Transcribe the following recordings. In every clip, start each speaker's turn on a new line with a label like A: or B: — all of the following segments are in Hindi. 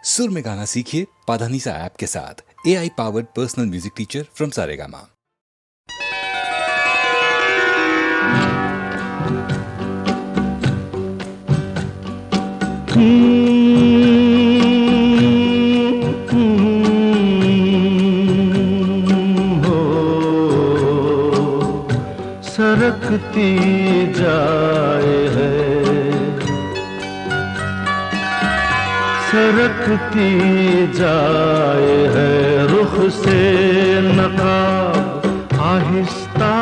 A: सुर में गाना सीखिए पाधानीसा ऐप के साथ। AI powered personal music teacher from Saregama.
B: सरकती जाए है, सरकती जाए है रुख से नकाब, आहिस्ता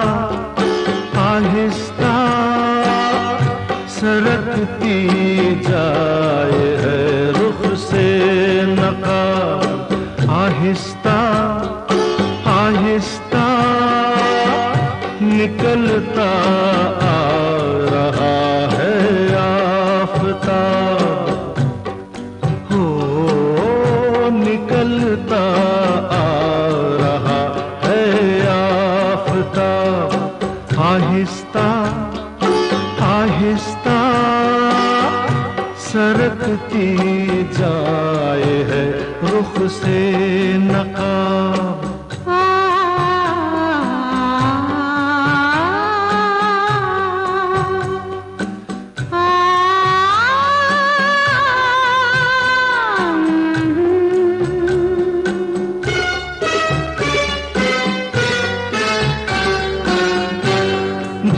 B: आहिस्ता सरकती जाए है रुख से नकाब, आहिस्ता आहिस्ता निकलता आ रहा है आफताब, हो निकलता आ रहा है आफताब, आहिस्ता आहिस्ता सरकती जाए है रुख से नकाब।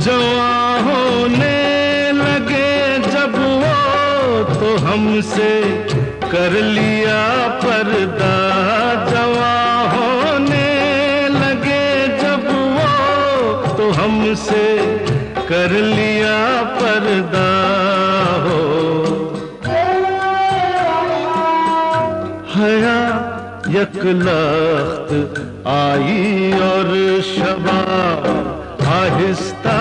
B: जवां होने लगे जब वो तो हमसे कर लिया पर्दा, जवां होने लगे जब वो तो हमसे कर लिया पर्दा, हो हया यकलख्त आई और शबाब, आहिस्ता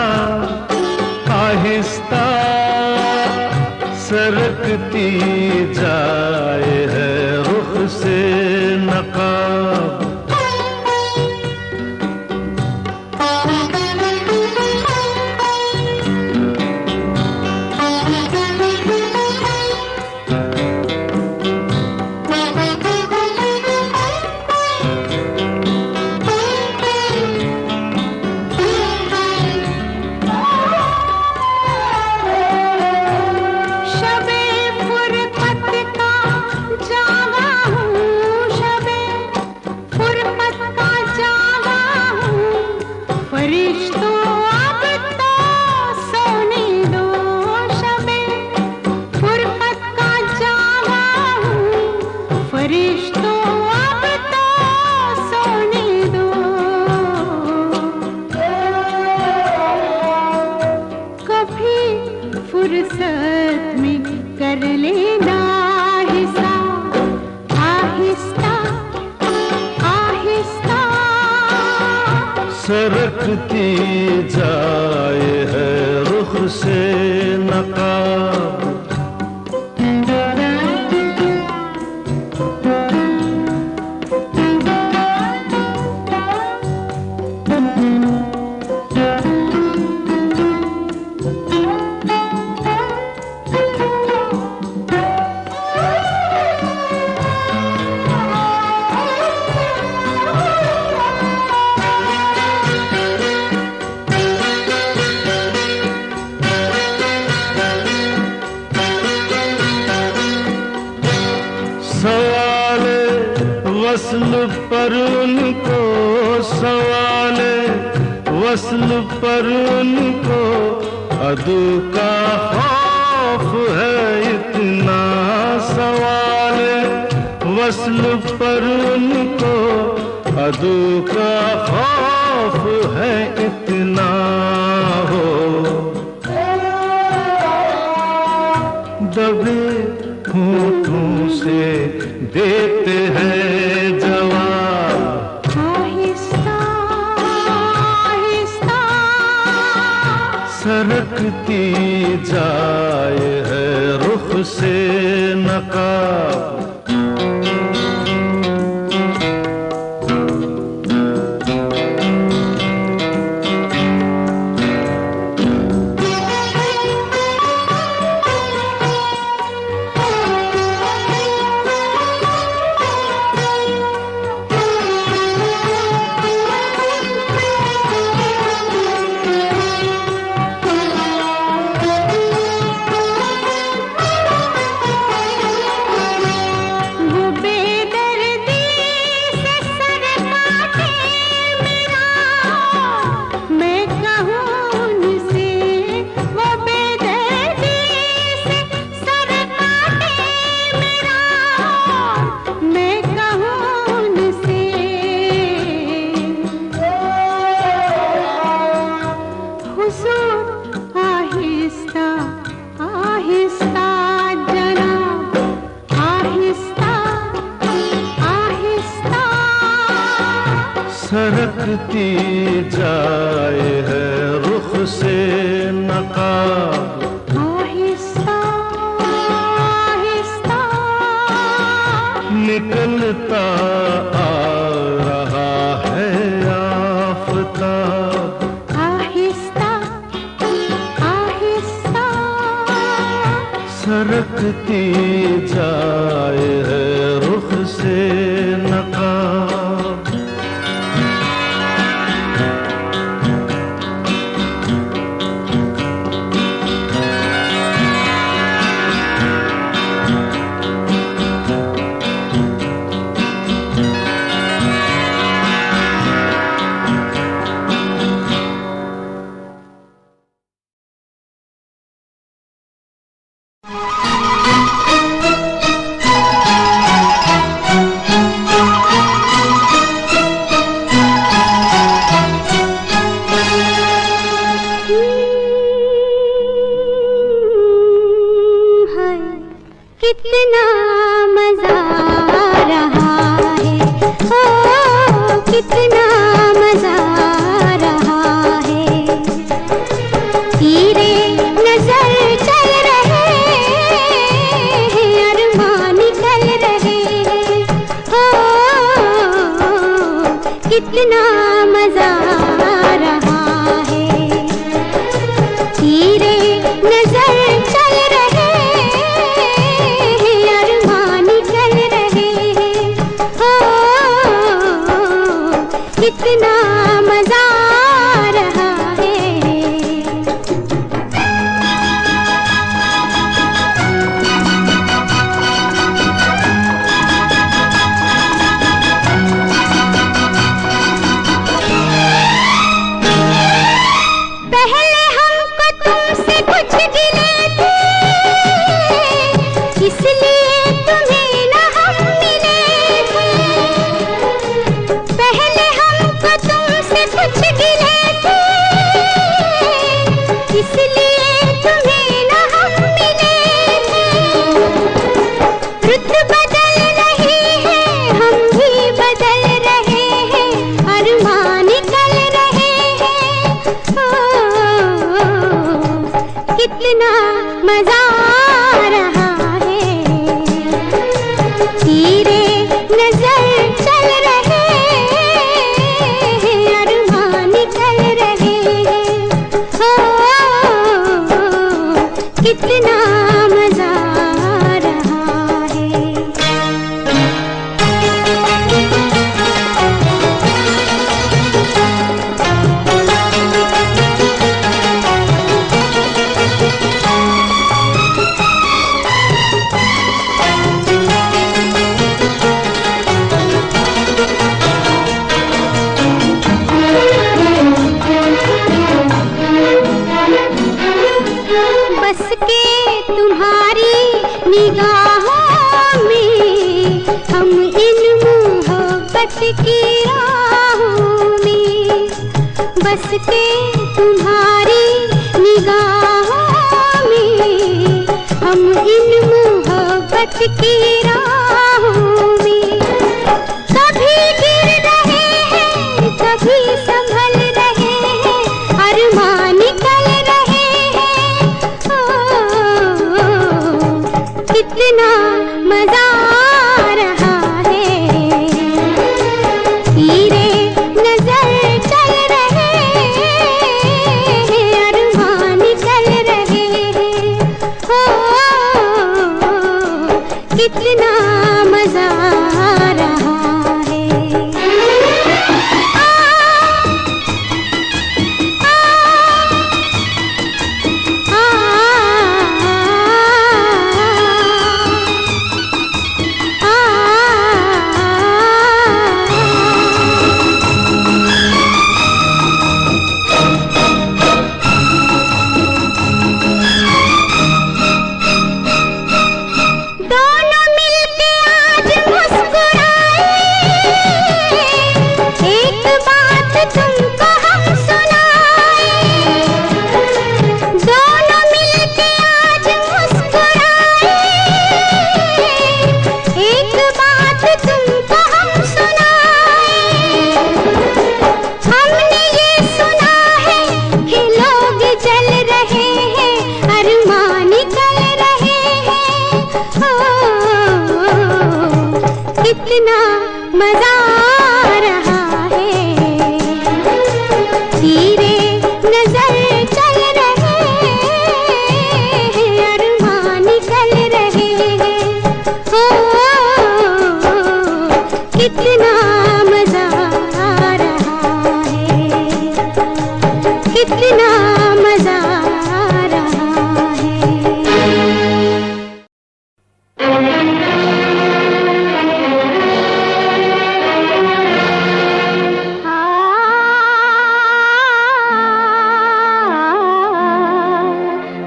B: आहिस्ता सरकती जाए है रुख से नकाब।
C: फुर्सत में कर लेना हिसाब, आहिस्ता आहिस्ता
B: सरकती जाए है रुख से नकाब। सवाले वस्ल पर उनको, सवाले वस्ल पर उनको अदू का खौफ है इतना, सवाले वस्ल पर उनको अदू का खौफ है इतना, हो दबे होठों से देते हैं जवाब,
C: आहिस्ता आहिस्ता
B: सरकती जाए है रुख से नकाब। सरकती जाए है रुख से नकाब,
C: आहिस्ता आहिस्ता
B: निकलता आ रहा है आफताब,
C: आहिस्ता आहिस्ता
B: सरकती जाए है रुख से नकाब।
C: कितना मजा आ रहा है, ओ कितना मजा आ रहा है। तीरे नजर चल रहे हैं, अरमान निकल रहे हैं, ओ कितना मजा आ रहा है। तीरे नजर चल रहे कितना मजा आ रहा है। पहले हमको तुमसे कुछ गिले थे, इसलिए तुम्हें न हम मिले थे। पहले तुमसे कुछ गिले थे, इसलिए तुम्हें न हम मिले थे। रुत बदल रही है, हम भी बदल रहे हैं, अरमान निकल रहे हैं, ओ कितना मजा आ रहा है। तीरे नजर चल रहे कितना मजा आ रहा है। बस के तुम्हारी निगाहों में हम इन मोहब्बत की राहों में। बस के तुम्हारी निगाहों में हम इन मोहब्बत की राहों में। कभी गिर रहे हैं, कभी संभल रहे हैं, अरमान निकल रहे हैं, कितना मजा आ रहा है। तीरे नजर चल रहे हैं, अरमान निकल रहे हैं, कितना कितना मजा आ रहा है, तीरे नजर चल रहे हैं, अरमान निकल रहे हैं, हो कितना मजा आ रहा है, कितना मजा आ रहा है।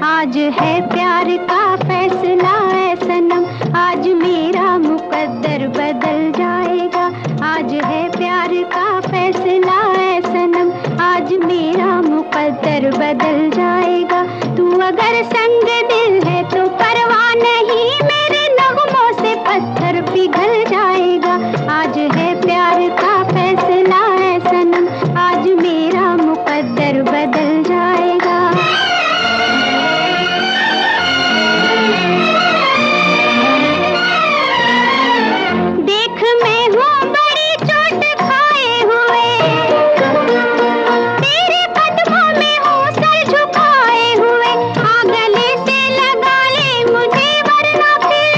C: आज है प्यार का फैसला है सनम, आज मेरा मुकद्दर बदल जाएगा। आज है प्यार का फैसला है सनम, आज मेरा मुकद्दर बदल जाएगा। तू अगर संग दिल है तो परवाह नहीं, मेरे नगमों से पत्थर पिघल जाएगा। आज है प्यार का फैसला है सनम, आज मेरा मुकद्दर बदल जाएगा। देख मैं हूँ बड़ी चोट खाए हुए, तेरे कदमों में हूँ सर झुकाए हुए। आ गले से लगा ले मुझे वरना फिर,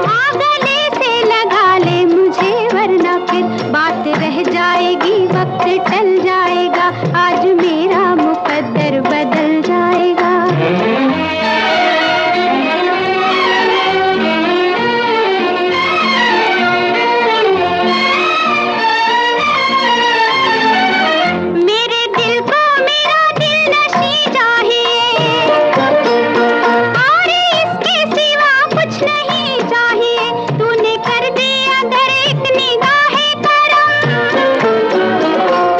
C: आ गले से लगा ले मुझे वरना फिर बात रह जाएगी, वक्त टल जाएगा। आज मेरा मुकद्दर बदल जाएगा। मेरे दिल को मेरा दिल नशी चाहिए, और इसके सिवा कुछ नहीं चाहिए। तूने कर दिया अगर एक निगाहे करम,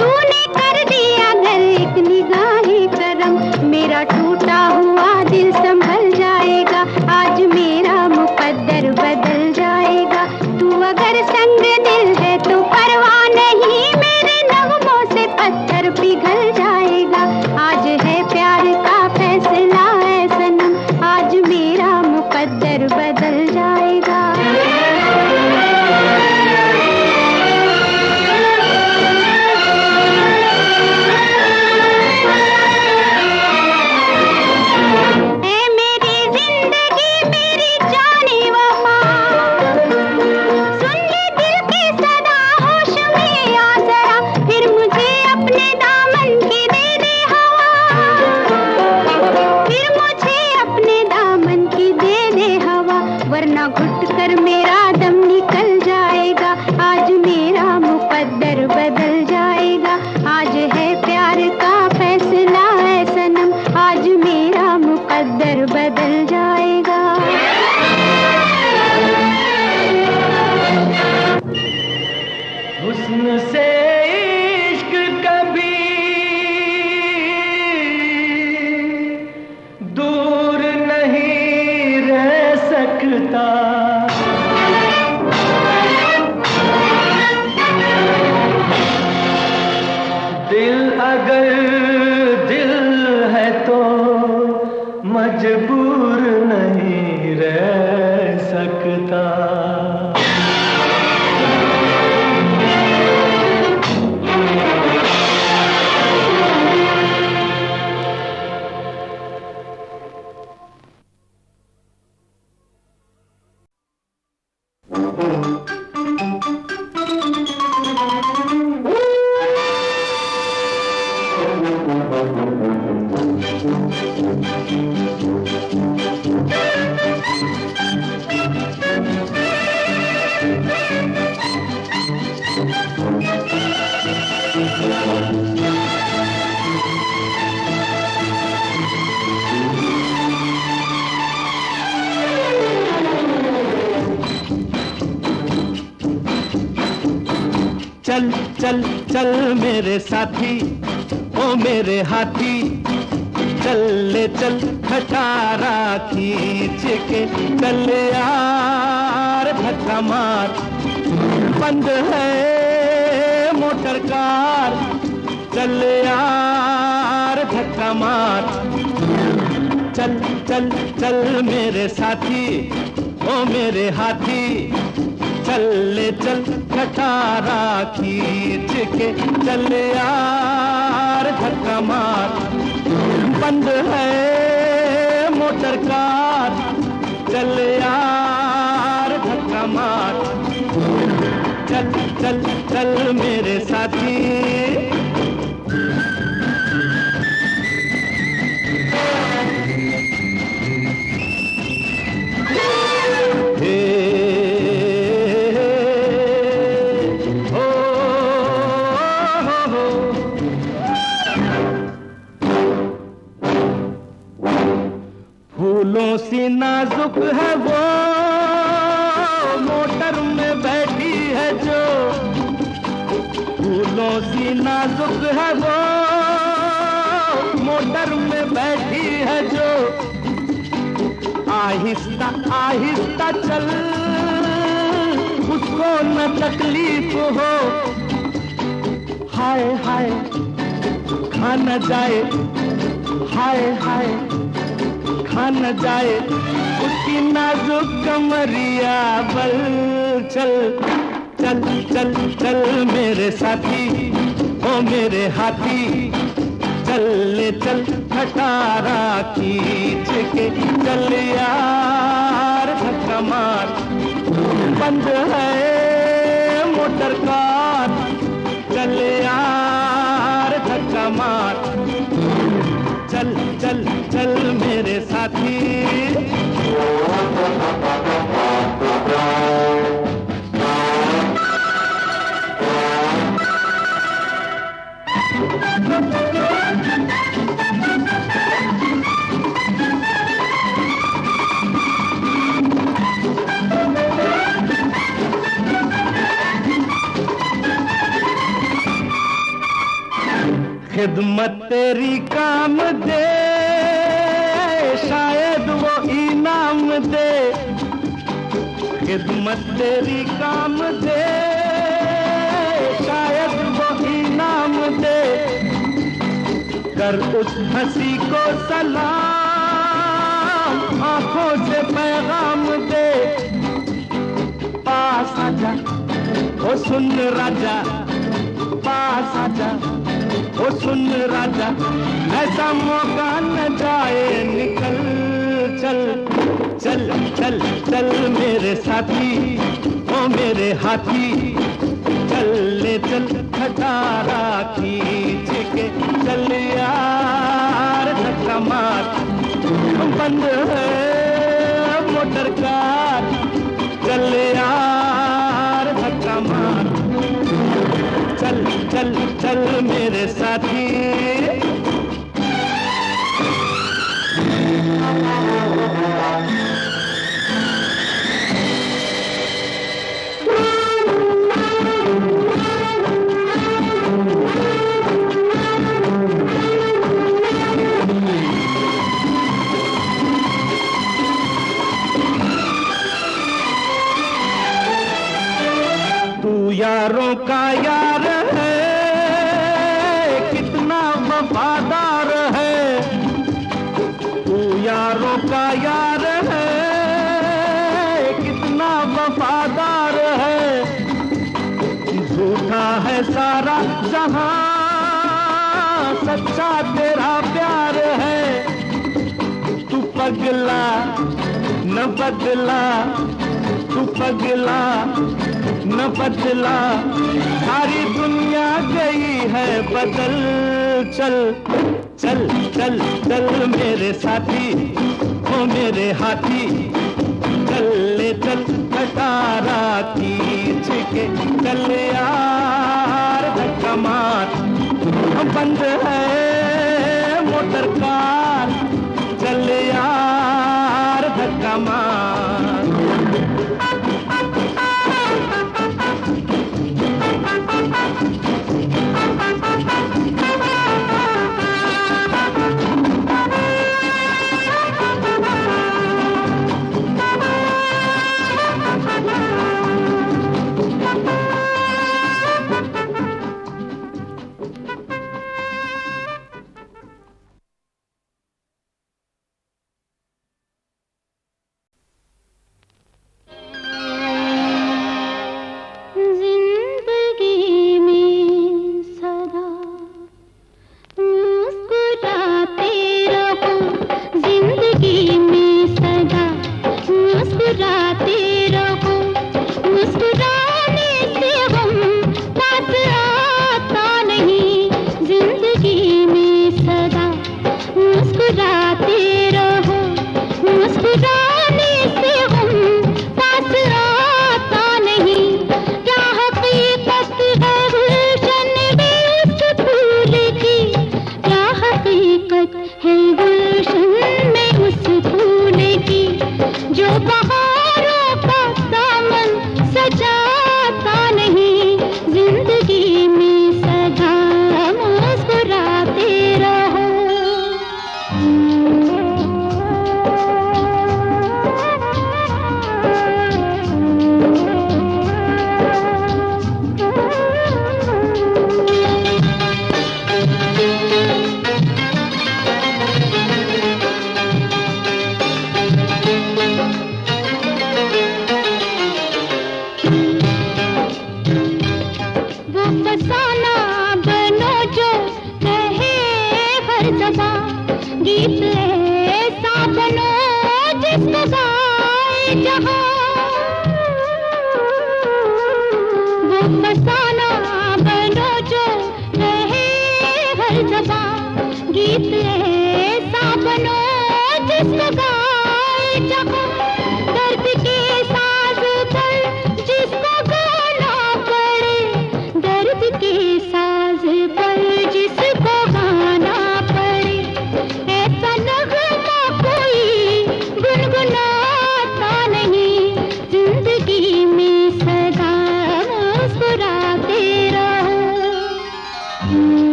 C: तूने कर दिया अगर एक निगाहे करम, मेरा टूटा हुआ दिल संभल जाएगा। आज मेरा मुकद्दर बदल जाएगा। तू अगर संग दिल है तो परवाह नहीं, मेरे नगमों से पत्थर पिघल जाएगा। आज है प्यार का फैसला है सनम, आज मेरा मुकद्दर बदल जाएगा। ऐ मेरी जिंदगी मेरी जाने वफा, सुन ले दिल की सदा, होश में आ जरा, फिर मुझे अपने दामन की दे दे हवा, फिर मुझे अपने दामन की दे दे हवा, वरना घुट कर मेरा दम निकल जाएगा। आज मेरा मुकद्दर बदल जाएगा। आज है प्यार का फैसला है सनम, आज मेरा मुकद्दर बदल जाएगा।
B: हुस्न से इश्क कभी दूर नहीं रह सकता। दिल अगर दिल है तो मजबूर नहीं रह सकता। चल चल चल मेरे साथी, ओ मेरे हाथी, चल ले चल खटारा खींच के, चल यार धक्का मार, बंद है मोटर कार, चल यार धक्का मार। चल चल चल मेरे साथी, ओ मेरे हाथी चल ले चल खटारा खींच के चल यार धक्का मार बंद है मोटर कार चल यार धक्का मार चल चल चल मेरे साथी फूलों सी नाजुक है वो मोटर में बैठी है जो फूलों सी नाजुक है वो मोटर में बैठी है जो आहिस्ता आहिस्ता चल उसको न तकलीफ हो हाय हाय खा न जाए हाय हाय खा न जाए उसकी नाजुक कमरिया बल चल चल चल चल मेरे साथी ओ मेरे हाथी चल ले चल खटारा खींच के चल यार धक्का मार बंद है मोटर कार चल यार धक्का मार चल चल चल मेरे साथी खिदमत तेरी काम दे शायद वो इनाम दे खिदमत तेरी काम दे शायद वो इनाम दे कर उस हंसी को सलाम आंखों से पैगाम दे पास आजा ओ सुन राजा पास आजा ओ सुन राजा ऐसा मौका न जाए निकल चल चल चल चल मेरे साथी ओ मेरे हाथी चल ले चल खटारा खींच के चल यार धक्का मार बंद है मोटर कार चल यार धक्का मार चल चल चल मेरे साथी तू यारों का यार है कितना वफादार है तू यारों का यार है कितना वफादार है झूठा है सारा जहां सच्चा तेरा प्यार है तू पगला न बदला तू पगला न बदला सारी दुनिया गई है बदल चल चल चल चल मेरे साथी ओ मेरे हाथी चल ले चल खटारा खींच के चल यार धक्का मार बंद है मोटर कार चल यार धक्का मार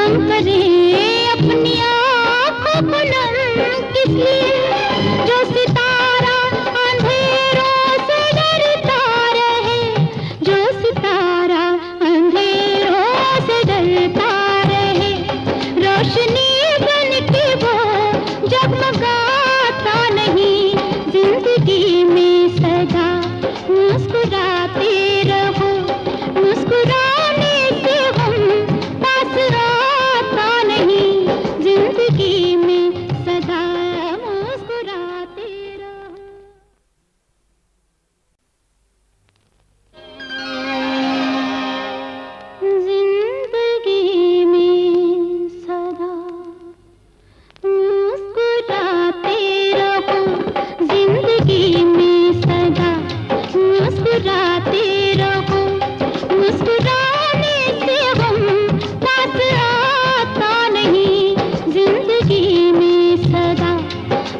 C: हम करें अपनी आँखों को नम किस लिए, जो सितारा अंधेरों से डरता रहे, जो सितारा अंधेरों से डरता रहे, रोशनी बन के वो जगमगाता नहीं, जिंदगी में सदा मुस्कुराते रहो, मुस्कुराने से हम पास आता नहीं, जिंदगी में सदा मुस्कुराते रहो। जिंदगी में सदा मुस्कुराते रहो, जिंदगी में सदा मुस्कुराते रहो, मुस्कुराने से हम पास आता नहीं, जिंदगी में सदा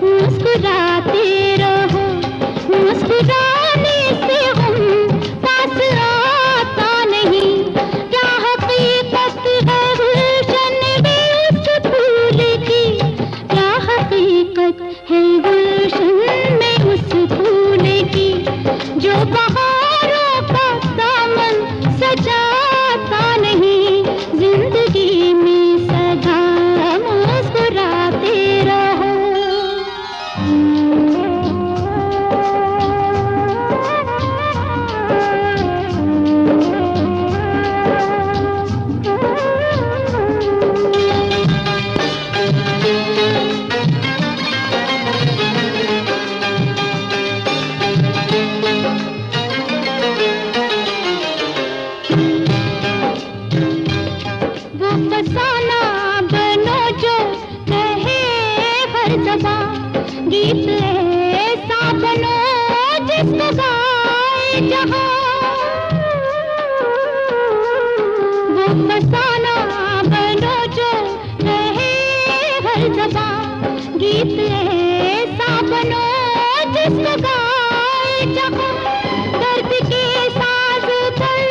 C: मुस्कुराते रहो, मुस्कुराने से हम पास आता नहीं, क्या हकीकत है गुलशन में उस फूल की, क्या हकीकत है गुलशन में उस फूल की, जो बहारों का दामन सजाता नहीं, जिंदगी में सदा मुस्कुराते रहो। वो फसाना बनो जो कहे हर जबां, गीत ऐसा बनो जिसको गाए जहां, वो फसाना बनो जो कहे हर जबां, गीत ऐसा बनो जिसको गाए जहां, दर्द के साज पर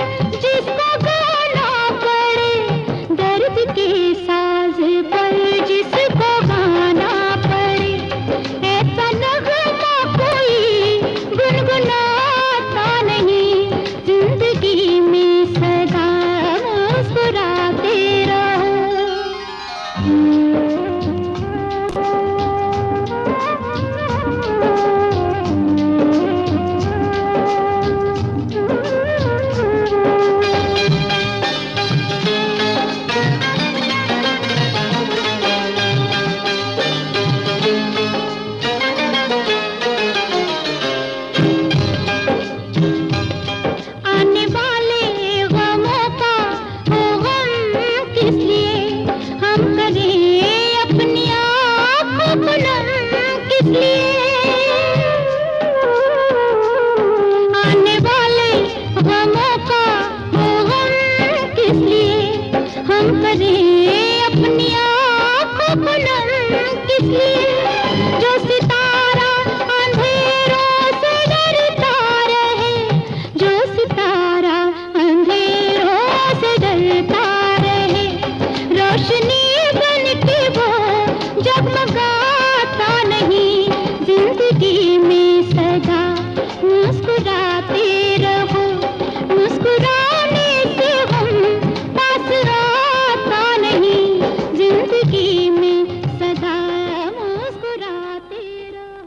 C: जिसको गाना पड़े, दर्द के साज पर जिसको गाना पड़े, ऐसा नगमा कोई गुनगुनाता नहीं, जिंदगी में सदा मुस्कुराते आने वाले गमों का हो गम किस लिए, हम करें अपनी आँखों को नम किस लिए, आने वाले गमों का हो गम किस लिए, हम करें अपनी आँखों को नम किस लिए, जो सितारा अंधेरों से डरता रहे, जो सितारा अंधेरों से डरता रहे, रोशनी बन के वो जगमगाता नहीं, जिंदगी में सदा मुस्कुराते रहो, मुस्कुराने से हम पास आता नहीं, जिंदगी में सदा मुस्कुराते रहो।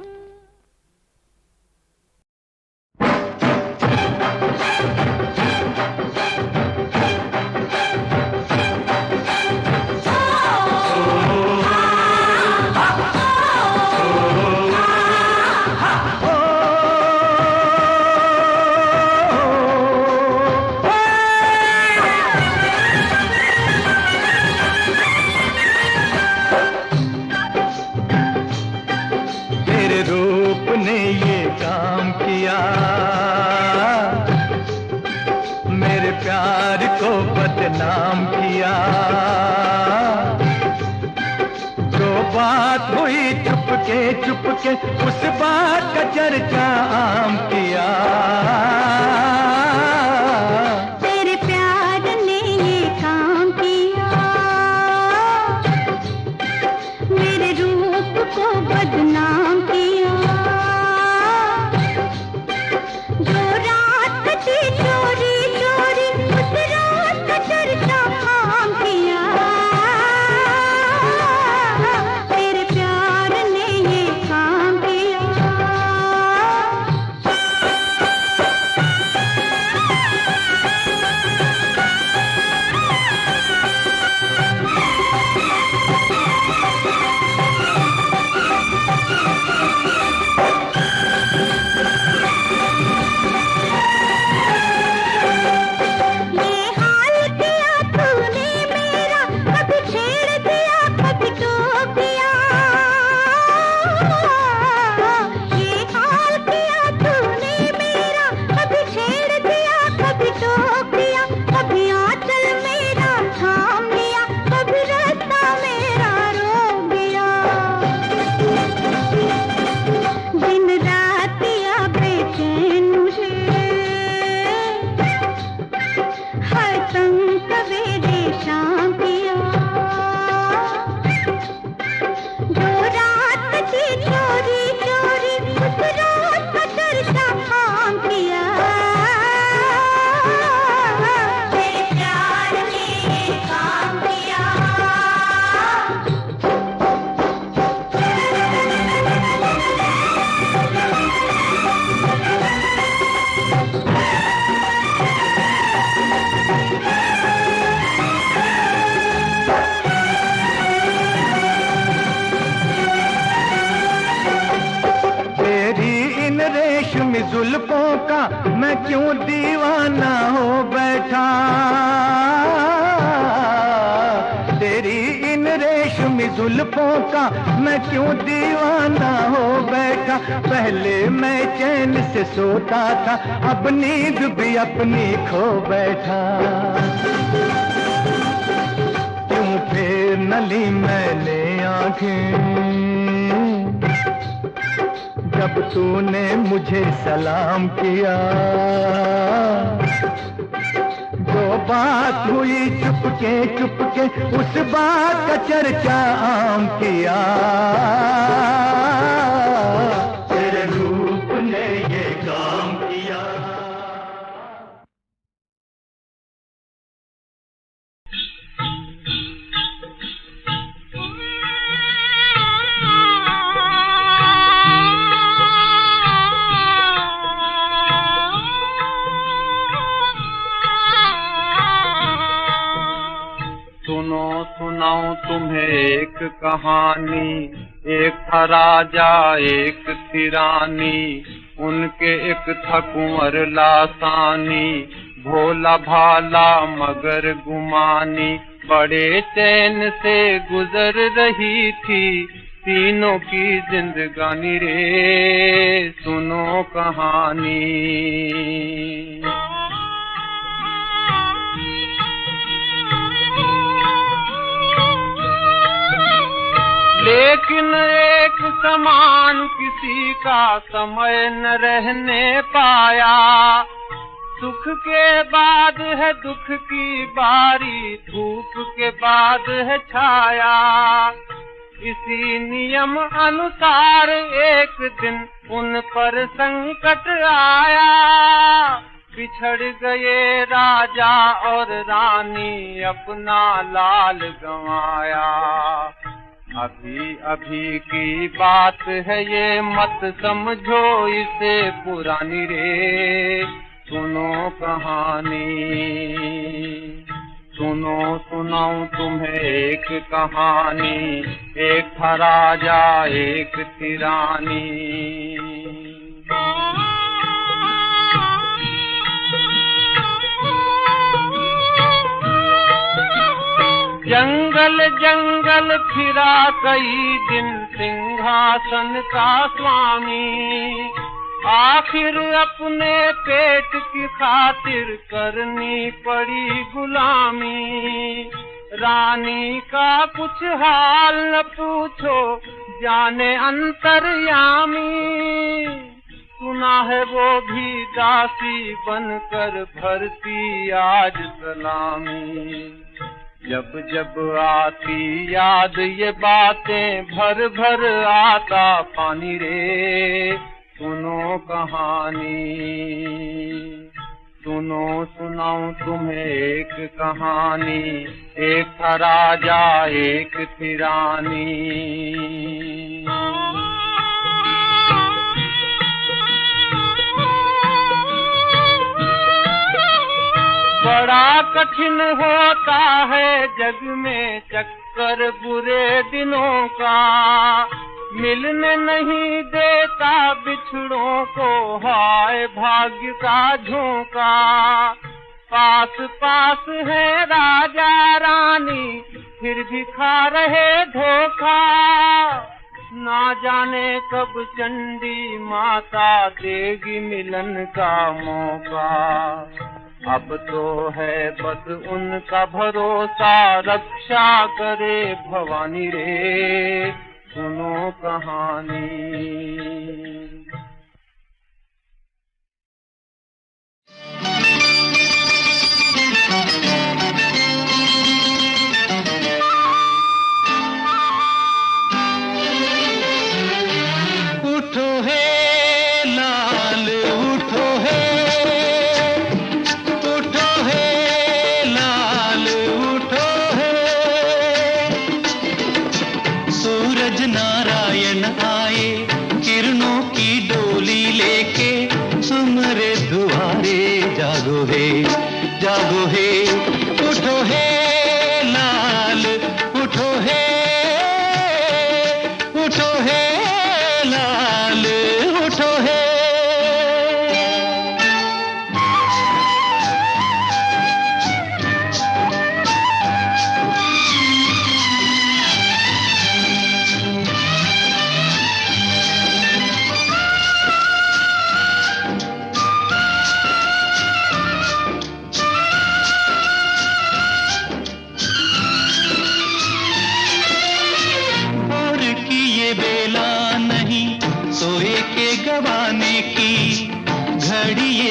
B: तेरे रूप ने ये काम किया, मेरे प्यार को बदनाम किया, जो बात हुई चुपके उस बात का चर्चा आम किया,
C: तेरे प्यार ने ये काम किया,
B: मैं क्यों दीवाना हो बैठा, तेरी इन रेशमी जुल्फों का मैं क्यों दीवाना हो बैठा। पहले मैं चैन से सोता था, अब नींद भी अपनी खो बैठा। क्यों फेर न ली मैंने आंखें जब तूने मुझे सलाम किया। जो बात हुई चुपके चुपके उस बात का चर्चा आम किया। तेरे रूप ने ये काम किया।
D: सुनो सुनाऊं तुम्हें एक कहानी, एक था राजा एक थी रानी, उनके एक था कुंवर लासानी, भोला भाला मगर गुमानी, बड़े चैन से गुजर रही थी तीनों की जिंदगानी रे। सुनो कहानी। लेकिन एक समान किसी का समय न रहने पाया, सुख के बाद है दुख की बारी, धूप के बाद है छाया। इसी नियम अनुसार एक दिन उन पर संकट आया, बिछड़ गए राजा और रानी, अपना लाल गंवाया। अभी अभी की बात है ये, मत समझो इसे पुरानी रे। सुनो कहानी। सुनो सुनाऊं तुम्हें एक कहानी, एक था राजा एक थी रानी। जंगल जंगल फिरा कई दिन सिंहासन का स्वामी, आखिर अपने पेट की खातिर करनी पड़ी गुलामी। रानी का कुछ हाल न पूछो, जाने अंतर्यामी, सुना है वो भी दासी बनकर भरती आज सलामी। जब जब आती याद ये बातें, भर भर आता पानी रे। सुनो कहानी। सुनो सुनाऊं तुम्हें एक कहानी, एक था राजा एक थी रानी। बड़ा कठिन होता है जग में चक्कर बुरे दिनों का, मिलने नहीं देता बिछड़ों को हाय भाग्य का झोंका। पास पास है राजा रानी, फिर भी खा रहे धोखा, ना जाने कब चंडी माता देगी मिलन का मौका। अब तो है बस उनका भरोसा, रक्षा करे भवानी रे। सुनो कहानी।
B: उठो है लाल उठो है, उठो है लाल उठो है। सूरज नारायण आए, किरणों की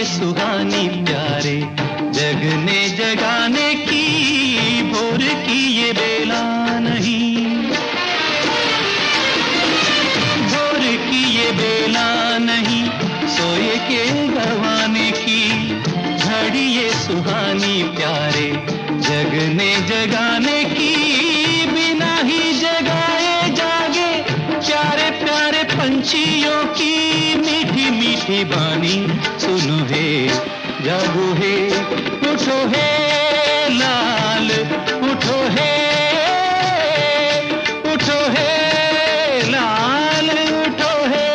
E: ये सुहानी प्यारे, जगने जगाने की भोर की ये बेला नहीं, भोर की ये बेला नहीं, सोए के गवाने की घड़ी ये सुहानी प्यारे, जगने जगाने की, बिना ही जगाए जागे प्यारे प्यारे पंछियों की मीठी मीठी बानी। सुनो हे जागो हे उठो हे लाल, उठो हे लाल, उठो हे।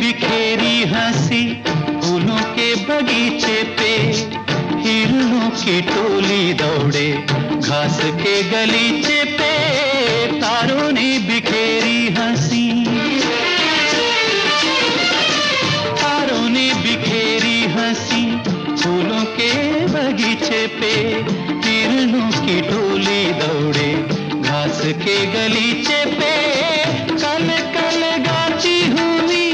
E: बिखेरी हंसी फूलों के बगीचे पे, हिरणों की टोली दौड़े घास के गलीचे पे, तारों ने बिखेरी हंसी, तारों ने बिखेरी हंसी फूलों के बगीचे पे, हिरणों की टोली दौड़े घास के गलीचे पे, कल कल गाती हुई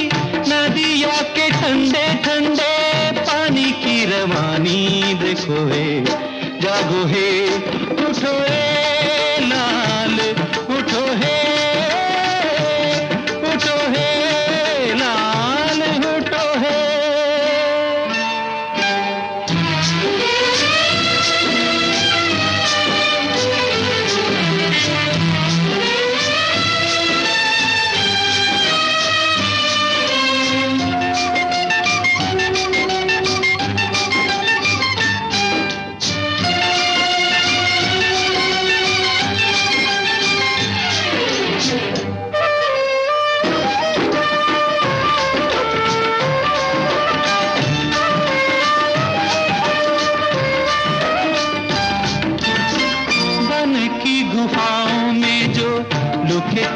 E: नदिया के ठंडे ठंडे पानी की रवानी। देखो हे जागो हे उठो हे लाल, उठो हे लाल, उठो हे।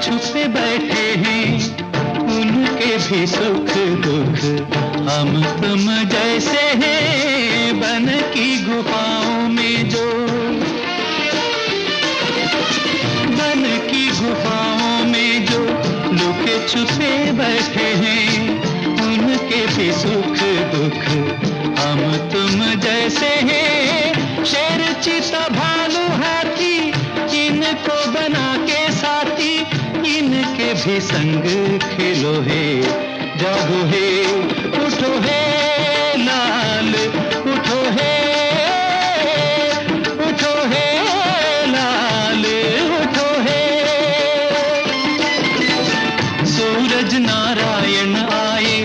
E: छुपे बैठे हैं उनके भी सुख दुख हम तुम जैसे हैं, बन की गुफाओं में जो, बन की गुफाओं में जो लुके छुपे बैठे हैं, उनके भी सुख दुख हम तुम जैसे हैं। शेर चीता भालू हाथी इनको बना के साथी, इनके भी संग खेलो हे जागो हे उठो हे लाल, उठो हे लाल, उठो हे। सूरज नारायण आए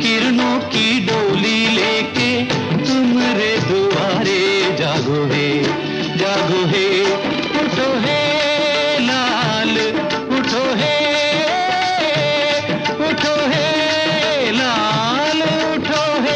E: किरणों की डोली लेके, तुम्हारे दुआरे जागो हे उठो हे लाल, उठो हे लाल, उठो हे।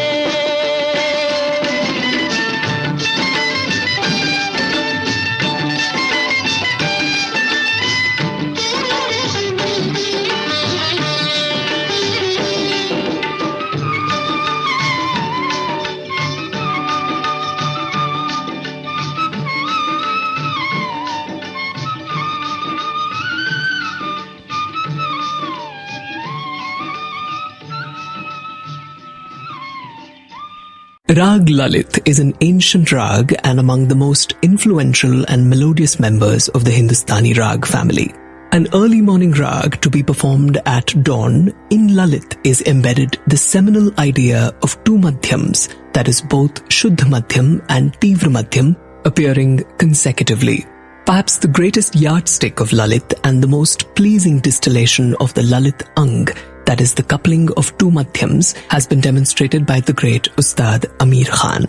F: Rag Lalit is an ancient rag and among the most influential and melodious members of the Hindustani rag family. An early morning rag to be performed at dawn, in Lalit is embedded the seminal idea of two madhyams, that is both Shuddha Madhyam and Tivra Madhyam, appearing consecutively. Perhaps the greatest yardstick of Lalit and the most pleasing distillation of the Lalit Ang, that is the coupling of two madhyams, has been demonstrated by the great Ustad Amir Khan.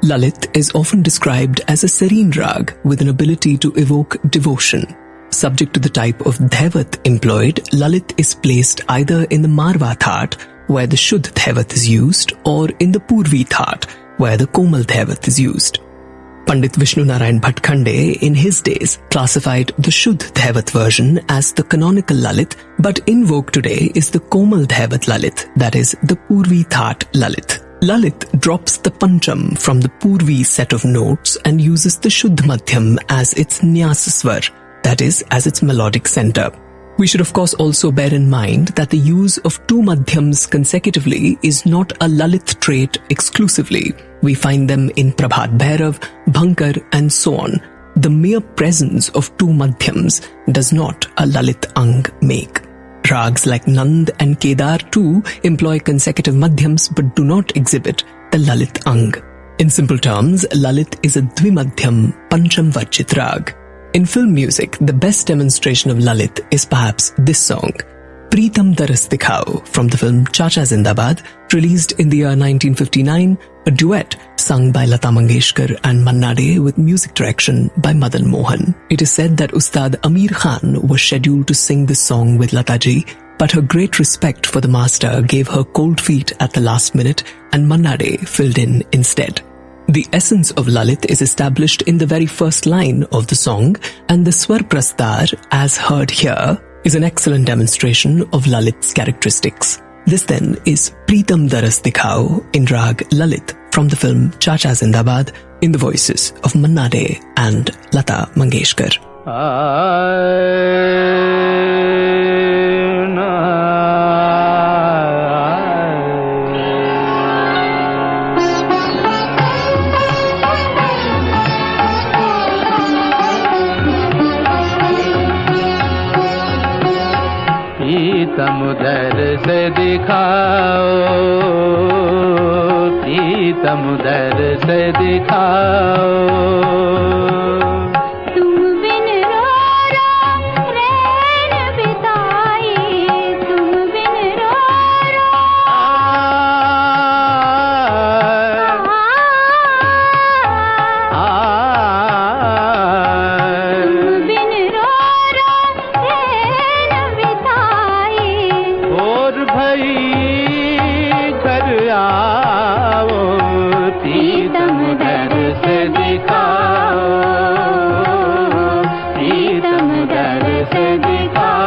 F: Lalit is often described as a serene rag with an ability to evoke devotion. Subject to the type of dhaivat employed, Lalit is placed either in the Marva Thaat, where the Shuddh dhaivat is used, or in the Purvi Thaat, where the Komal dhaivat is used. Pandit Vishnu Narayan Bhatkhande in his days classified the Shuddh Dhaivat version as the canonical Lalit, but in vogue today is the Komal Dhaivat Lalit, that is the Purvi Thaat Lalit. Lalit drops the Pancham from the Purvi set of notes and uses the Shuddh Madhyam as its Nyas Swar, that is, as its melodic center. We should of course also bear in mind that the use of two Madhyams consecutively is not a Lalit trait exclusively. We find them in Prabhat Bhairav, Bhankar and so on. The mere presence of two Madhyams does not a Lalit Ang make. Rags like Nand and Kedar too employ consecutive Madhyams but do not exhibit the Lalit Ang. In simple terms, Lalit is a Dvimadhyam Pancham Varjit Rag. In film music, the best demonstration of Lalit is perhaps this song, Pritam Daras Dikhao, from the film Chacha Zindabad, released in the year 1959, a duet sung by Lata Mangeshkar and Manna Dey with music direction by Madan Mohan. It is said that Ustad Amir Khan was scheduled to sing this song with Lata ji, but her great respect for the master gave her cold feet at the last minute and Manna Dey filled in instead. The essence of Lalit is established in the very first line of the song, and the Swar Prastar, as heard here, is an excellent demonstration of Lalit's characteristics. This then is Pritam Daras Dikhao in Rag Lalit from the film Chacha Zindabad in the voices of Manna Dey and Lata Mangeshkar.
E: समुदर से दिखाओ, समुदर से दिखाओ,
C: तुम बिन रो रो रैन बिताए, तुम बिन रो रो तुम बिन रो रो रैन बिताए,
E: और भई घर आओ, समुदर से दिखाओ, समुदर से दिखाओ।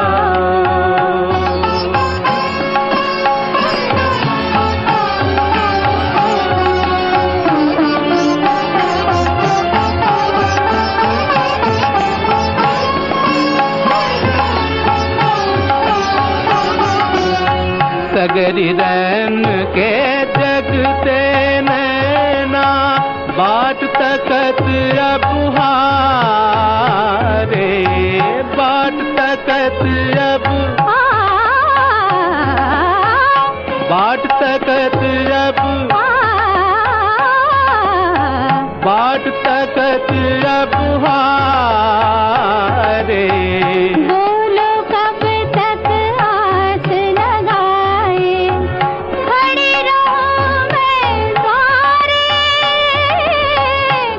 E: सगरी रैन के जगते नैना, बाट तकत अब हारे, बाट तकत अब, बाट तकत अब, बाट तकत अब हारे।
C: बोलो कब तक आस लगाए, खड़ी रहूं मैं द्वारे,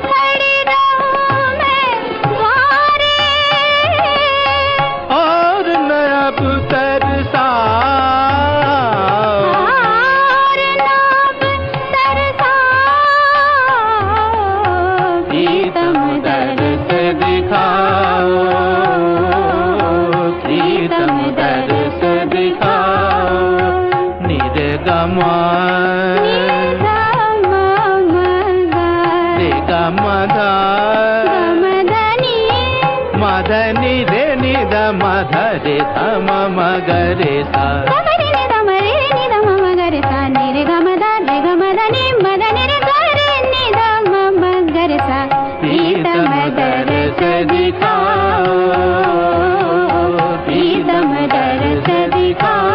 C: खड़ी रहूं मैं द्वारे,
E: और न अब तरसाओ,
C: और नाब तरसाओ,
E: समुदर से दिखाओ, समुदर से दिखाओ। निर्गमा मधा मधनि रे निध मधरे थम मगरे सा, समुदर से दिखाओ, समुदर से दिखाओ।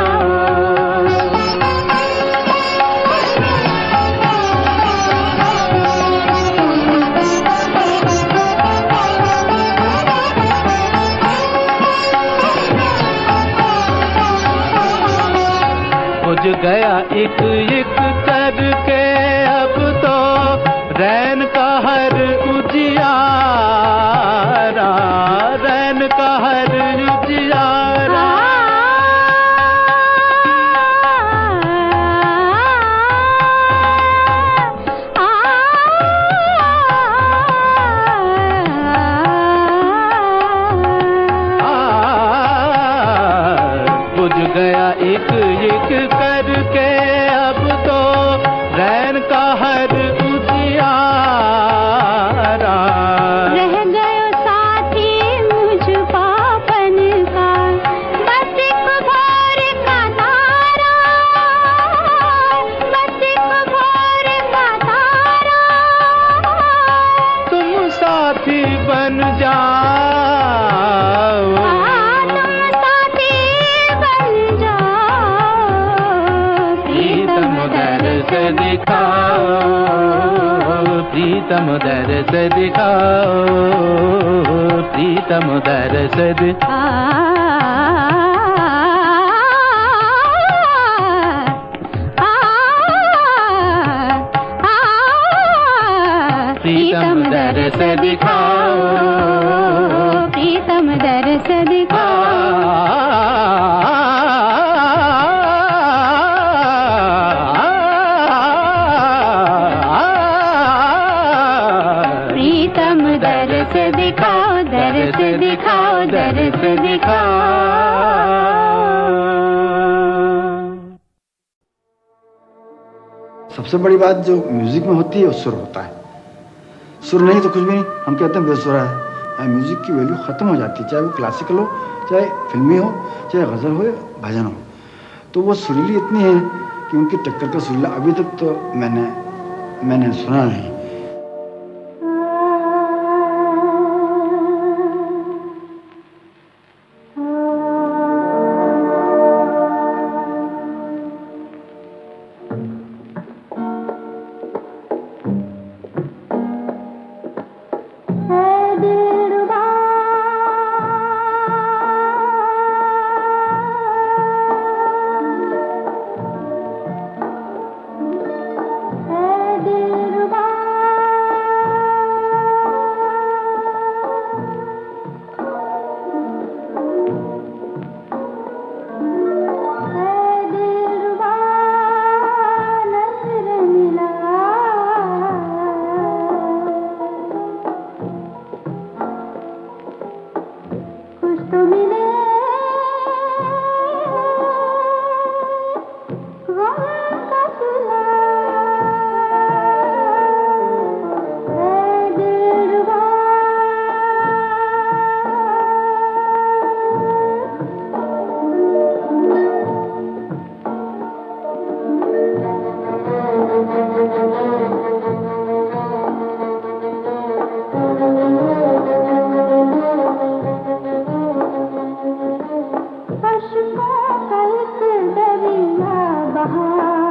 E: बुझ गया एक एक करके अब तो रैन का हर उजियारा, रैन का हर उजियारा।
B: बुझ गया एक एक करके अब तो रैन का हर उजियारा।
C: रह गयो साथी मुझ पापन का बस एक भोर का तारा, बस एक भोर का तारा।
B: तुम साथी बन जाओ,
C: तुम साथी बन जाओ।
B: प्रीतम दर्श दिखाओ, प्रीतम दर्श दिखाओ, प्रीतम दर्श प्रीतम दर्श दिखाओ,
C: प्रीतम दर्श प्रीतम दर्श दिखाओ, दर्श दिखाओ, दर्श दिखाओ।
G: सबसे बड़ी बात जो म्यूजिक में होती है वो सुर होता है। सुर नहीं तो कुछ भी नहीं, हम कहते हैं बेसुरा है। म्यूजिक की वैल्यू खत्म हो जाती है, चाहे वो क्लासिकल हो, चाहे फिल्मी हो, चाहे गजल हो, भजन हो। तो वो सुरीली इतनी है कि उनकी टक्कर का सुरीला अभी तक तो मैंने सुना नहीं।
C: अश्कों का एक दरिया बहा